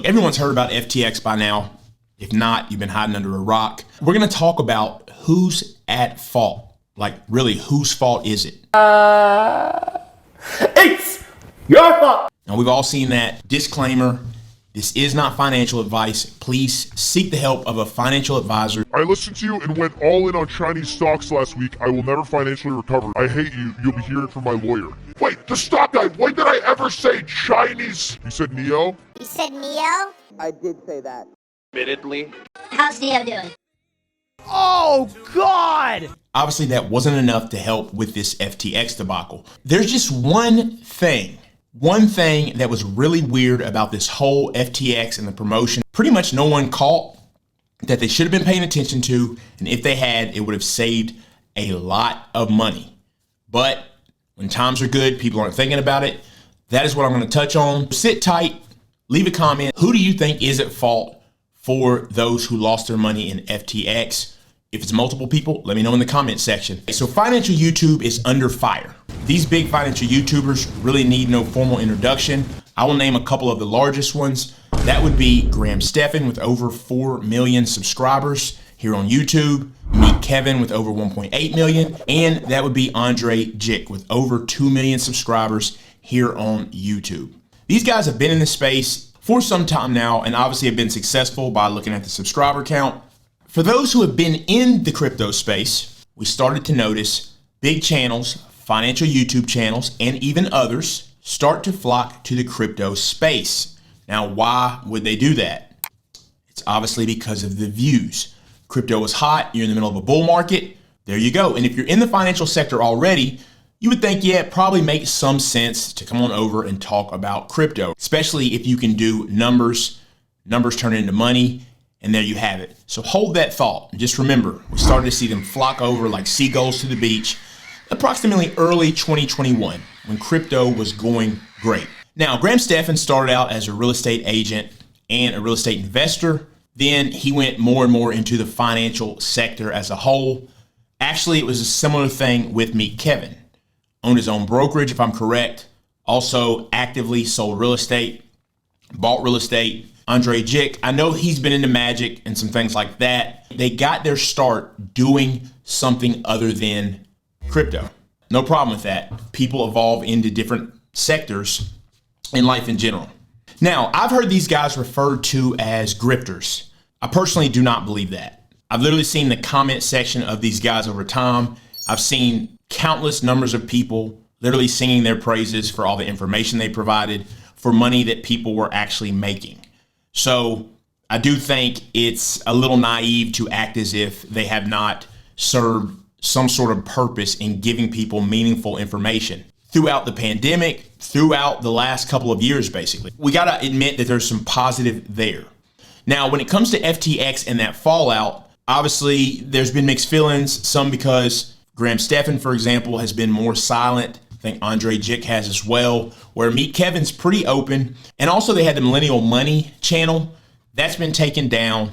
Everyone's heard about FTX by now. If not, you've been hiding under a rock. We're going to talk about who's at fault. Like, really, whose fault is it? It's your fault. Now, we've all seen that disclaimer. This is not financial advice. Please seek the help of a financial advisor. I listened to you and went all in on Chinese stocks last week. I will never financially recover. I hate you. You'll be hearing from my lawyer. Wait, the stock guy, when did I ever say Chinese? You said Neo? You said Neo? I did say that. Admittedly. How's Neo doing? Oh, God! Obviously, that wasn't enough to help with this FTX debacle. There's just one thing that was really weird about this whole FTX and the promotion. Pretty much no one caught that they should have been paying attention to, and if they had, it would have saved a lot of money. But when times are good, people aren't thinking about it. That is what I'm going to touch on. Sit tight, leave a comment. Who do you think is at fault for those who lost their money in FTX? If it's multiple people, let me know in the comment section. So financial YouTube is under fire. These big financial YouTubers really need no formal introduction. I will name a couple of the largest ones. That would be Graham Stephan with over 4 million subscribers here on YouTube. Meet Kevin with over 1.8 million. And that would be Andre Jick with over 2 million subscribers here on YouTube. These guys have been in the space for some time now and obviously have been successful by looking at the subscriber count. For those who have been in the crypto space, we started to notice big channels, financial YouTube channels, and even others start to flock to the crypto space. Now, why would they do that? It's obviously because of the views. Crypto is hot, you're in the middle of a bull market, there you go. And if you're in the financial sector already, you would think, yeah, it probably makes some sense to come on over and talk about crypto, especially if you can do numbers turn into money. And there you have it. So hold that thought. And just remember, we started to see them flock over like seagulls to the beach approximately early 2021 when crypto was going great. Now, Graham Stephan started out as a real estate agent and a real estate investor. Then he went more and more into the financial sector as a whole. Actually, it was a similar thing with Meet Kevin. Owned his own brokerage, if I'm correct. Also actively sold real estate, bought real estate. Andre Jick, I know he's been into magic and some things like that. They got their start doing something other than crypto. No problem with that. People evolve into different sectors in life in general. Now, I've heard these guys referred to as grifters. I personally do not believe that. I've literally seen the comment section of these guys over time. I've seen countless numbers of people literally singing their praises for all the information they provided, for money that people were actually making. So I do think it's a little naive to act as if they have not served some sort of purpose in giving people meaningful information throughout the pandemic, throughout the last couple of years, basically. We got to admit that there's some positive there. Now, when it comes to FTX and that fallout, obviously there's been mixed feelings, some because Graham Stephan, for example, has been more silent. I think Andre Jick has as well, where Meet Kevin's pretty open. And also they had the Millennial Money channel. That's been taken down.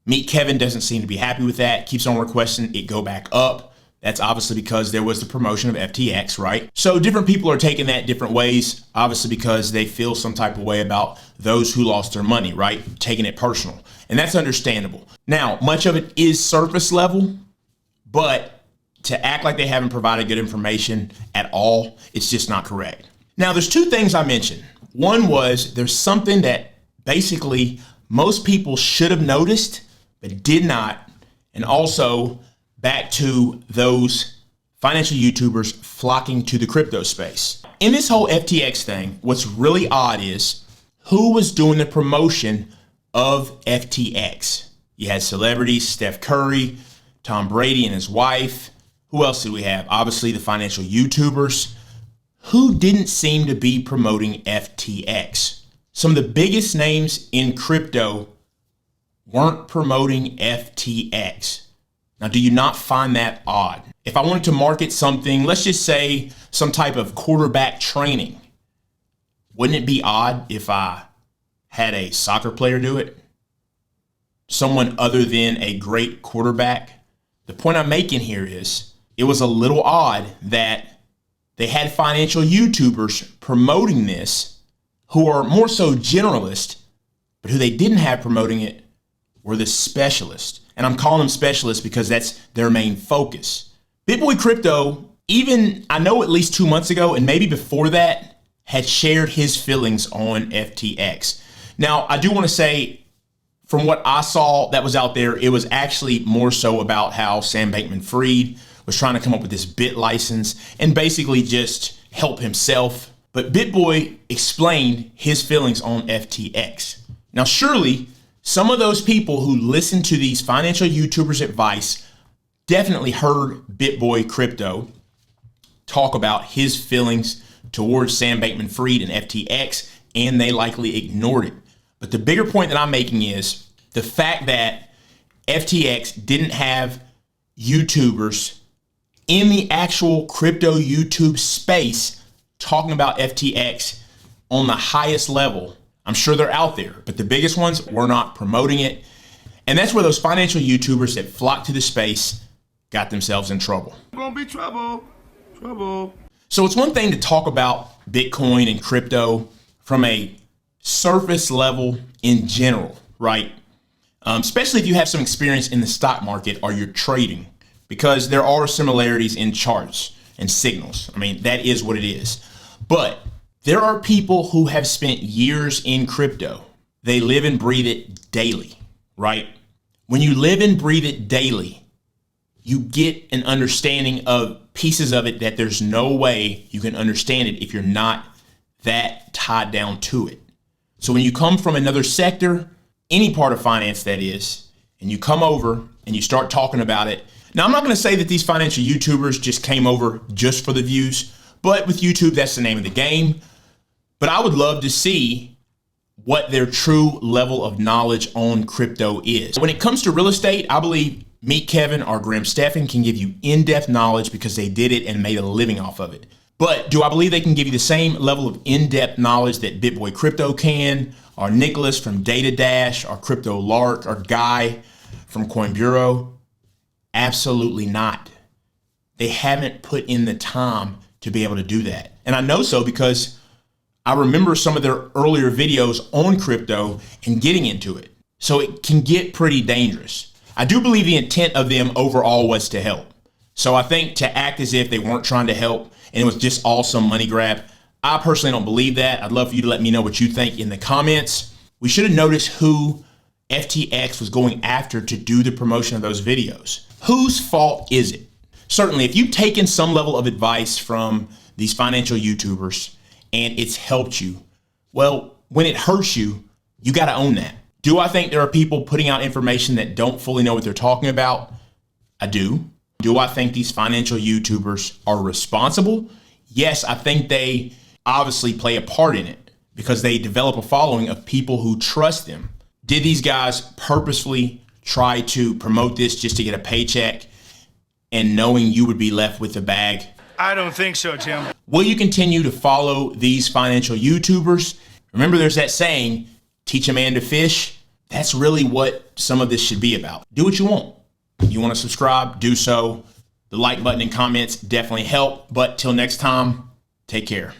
Meet Kevin doesn't seem to be happy with that, keeps on requesting it go back up. That's obviously because there was the promotion of FTX, right? So different people are taking that different ways, obviously because they feel some type of way about those who lost their money, right? Taking it personal. And that's understandable. Now, much of it is surface level, but to act like they haven't provided good information at all, it's just not correct. Now, there's two things I mentioned. One was there's something that basically most people should have noticed, but did not. And also back to those financial YouTubers flocking to the crypto space. In this whole FTX thing, what's really odd is who was doing the promotion of FTX. You had celebrities, Steph Curry, Tom Brady and his wife. Who else did we have? Obviously the financial YouTubers. Who didn't seem to be promoting FTX? Some of the biggest names in crypto weren't promoting FTX. Now, do you not find that odd? If I wanted to market something, let's just say some type of quarterback training, wouldn't it be odd if I had a soccer player do it? Someone other than a great quarterback? The point I'm making here is it was a little odd that they had financial YouTubers promoting this who are more so generalist But who they didn't have promoting it were the specialists. And I'm calling them specialists because that's their main focus. BitBoy Crypto, even I know at least 2 months ago and maybe before that, had shared his feelings on FTX. Now, I do want to say, from what I saw that was out there, it was actually more so about how Sam Bankman-Fried was trying to come up with this bit license and basically just help himself. But BitBoy explained his feelings on FTX. Now, surely some of those people who listen to these financial YouTubers' advice definitely heard BitBoy Crypto talk about his feelings towards Sam Bankman-Fried and FTX, and they likely ignored it. But the bigger point that I'm making is the fact that FTX didn't have YouTubers in the actual crypto YouTube space talking about FTX on the highest level. I'm sure they're out there, but the biggest ones were not promoting it. And that's where those financial YouTubers that flocked to the space got themselves in trouble. Gonna be trouble. So it's one thing to talk about Bitcoin and crypto from a surface level in general, right? Especially if you have some experience in the stock market or you're trading, because there are similarities in charts and signals. I mean, that is what it is. But there are people who have spent years in crypto. They live and breathe it daily, right? When you live and breathe it daily, you get an understanding of pieces of it that there's no way you can understand it if you're not that tied down to it. So when you come from another sector, any part of finance that is, and you come over and you start talking about it. Now, I'm not going to say that these financial YouTubers just came over just for the views, but with YouTube, that's the name of the game. But I would love to see what their true level of knowledge on crypto is. When it comes to real estate, I believe Meet Kevin or Graham Stephan can give you in-depth knowledge because they did it and made a living off of it. But do I believe they can give you the same level of in-depth knowledge that BitBoy Crypto can, or Nicholas from Data Dash, or Crypto Lark, or Guy from Coin Bureau? Absolutely not. They haven't put in the time to be able to do that. And I know so because I remember some of their earlier videos on crypto and getting into it. So it can get pretty dangerous. I do believe the intent of them overall was to help. So I think to act as if they weren't trying to help and it was just all some money grab, I personally don't believe that. I'd love for you to let me know what you think in the comments. We should have noticed who FTX was going after to do the promotion of those videos. Whose fault is it? Certainly, if you've taken some level of advice from these financial YouTubers and it's helped you, well, when it hurts you, you got to own that. Do I think there are people putting out information that don't fully know what they're talking about? I do. Do I think these financial YouTubers are responsible? Yes, I think they obviously play a part in it because they develop a following of people who trust them. Did these guys purposefully try to promote this just to get a paycheck and knowing you would be left with the bag? I don't think so, Tim. Will you continue to follow these financial YouTubers? Remember, there's that saying, teach a man to fish. That's really what some of this should be about. Do what you want. You want to subscribe, do so. The like button and comments definitely help. But till next time, take care.